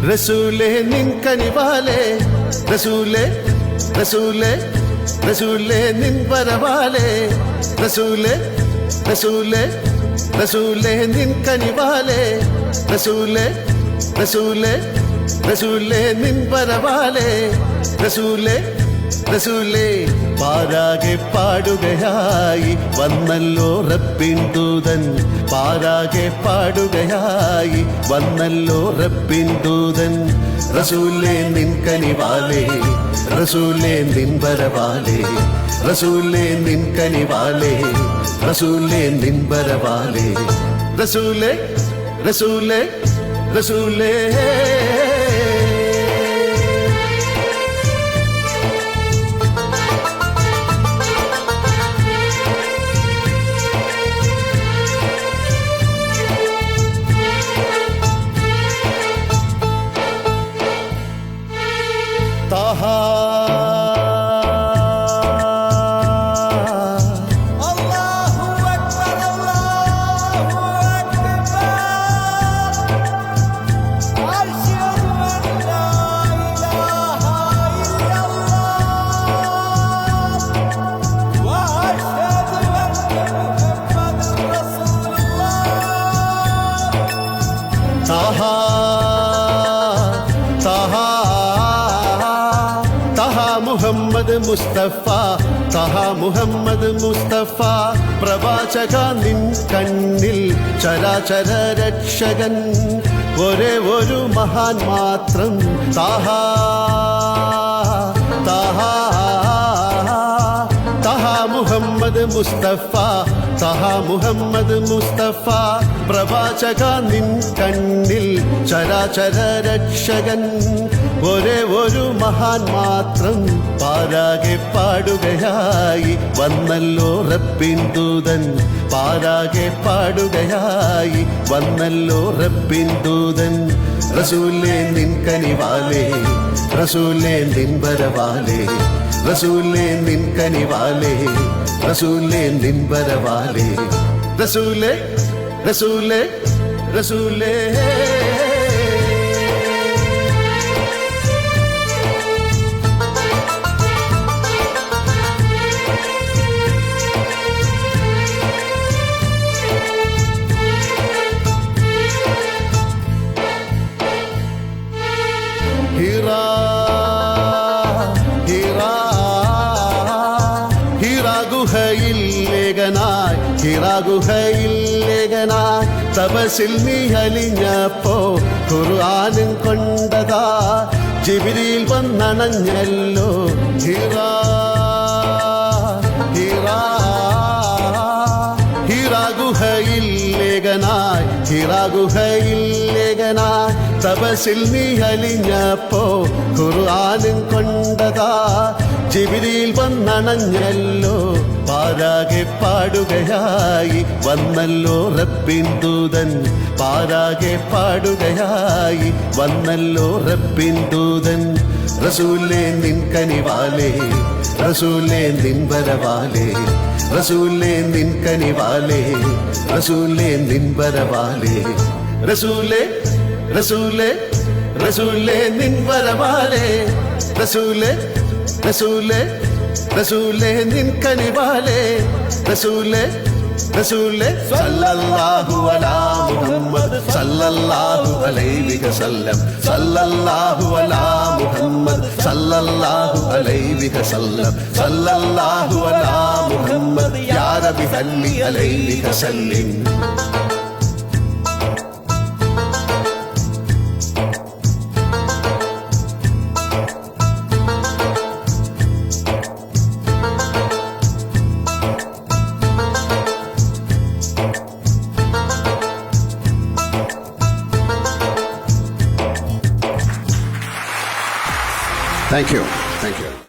റസൂലേ നിൻ കനിവാലേ റസൂലേ റസൂലേ റസൂലേ നിൻ വരവാലേ റസൂലേ റസൂലേ റസൂലേ നിൻ കനിവാലേ റസൂലേ റസൂലേ റസൂലേ നിൻ വരവാലേ റസൂലേ റസൂലേ പാരാകെ പാടുകയായി വന്നല്ലോ റബ്ബിൻ ദൂതൻ പാരാകെ പാടുകയായി വന്നല്ലോ റബ്ബിൻ ദൂതൻ റസൂലേ നിൻ കനിവാലേ റസൂലേ നിൻ വരവാലേ റസൂലേ നിൻ കനിവാലേ റസൂലേ നിൻ വരവാലേ റസൂലേ റസൂലേ റസൂലേ താഹാ അല്ലാഹു അക്ബർ അല്ലാഹു അക്ബർ അശ്ഹദു അൻ ലാ ഇലാഹ ഇല്ലല്ലാഹ് വ അശ്ഹദു അന്ന മുഹമ്മദൻ റസൂലുള്ളാഹ് താഹാ താഹാ മുഹമ്മദ് മുസ്തഫ തഹാ മുഹമ്മദ് മുസ്തഫ പ്രവാചക നിൻ കണ്ണിൽ ചരാചര രക്ഷകൻ ഒരേ ഒരു മഹാൻ മാത്രം താഹാ താഹാ തഹാ മുഹമ്മദ് മുസ്തഫ തഹാ മുഹമ്മദ് മുസ്തഫ പ്രവാചക നിൻ കണ്ണിൽ ചരാചര രക്ഷകൻ ഒരേ ഒരു മഹാൻ മാത്രം പാരാകെ പാടുകയായി വന്നല്ലോ റബ്ബിൻ ദൂതൻ പാരാകെ പാടുകയായി വന്നല്ലോ റബ്ബിൻ ദൂതൻ റസൂലേ നിൻ കനിവാലേ റസൂലേ നിൻ വരവാലേ റസൂലേ നിൻ കനിവാലേ റസൂലേ നിൻ വരവാലേ റസൂലേ റസൂലേ റസൂലേ ഹിറാ ഹിറാ ഹിറാ ഗുഹയിൽ ലേഖനായി ഹിറാ ഗുഹയിൽ ലേഖനായി തപസിൽ നീ അലിഞ്ഞപ്പോ ഖുർആനും കൊണ്ടതാ ജിബ്രീൽ വന്നണഞ്ഞല്ലോ ഹിറാ ഹിറാ ഹിറാ ഗുഹയിൽ ലേഖനായി ഹിറാ ഗുഹയിൽ ലേഖനായി തപസിൽ നീ അലിഞ്ഞപ്പോ ഖുർആനും കൊണ്ടതാ ജിബ്രീൽ വന്നണഞ്ഞല്ലോ പാരാകെ പാടുകയായി വന്നല്ലോ റബ്ബിൻ ദൂതൻ പാരാകെ പാടുകയായി വന്നല്ലോ റബ്ബിൻ ദൂതൻ റസൂലേ നിൻ കനിവാലേ റസൂലേ നിൻ വരവാലേ റസൂലേ നിൻ കനിവാലേ റസൂലേ നിൻ വരവാലേ റസൂലേ റസൂലേ റസൂലേ നിൻ വരവാലേ റസൂലേ റസൂലേ റസൂലേ നിൻ കനിവാലേ റസൂലേ റസൂലേ സല്ലല്ലാഹു അലാ മുഹമ്മദ് സല്ലല്ലാഹു അലൈഹി വസല്ലം സല്ലല്ലാഹു അലാ മുഹമ്മദ് സല്ലല്ലാഹു അലൈഹി വസല്ലം സല്ലല്ലാഹു അലാ മുഹമ്മദ് യാ റബ്ബി സല്ലി അലൈഹി വസല്ലം Thank you.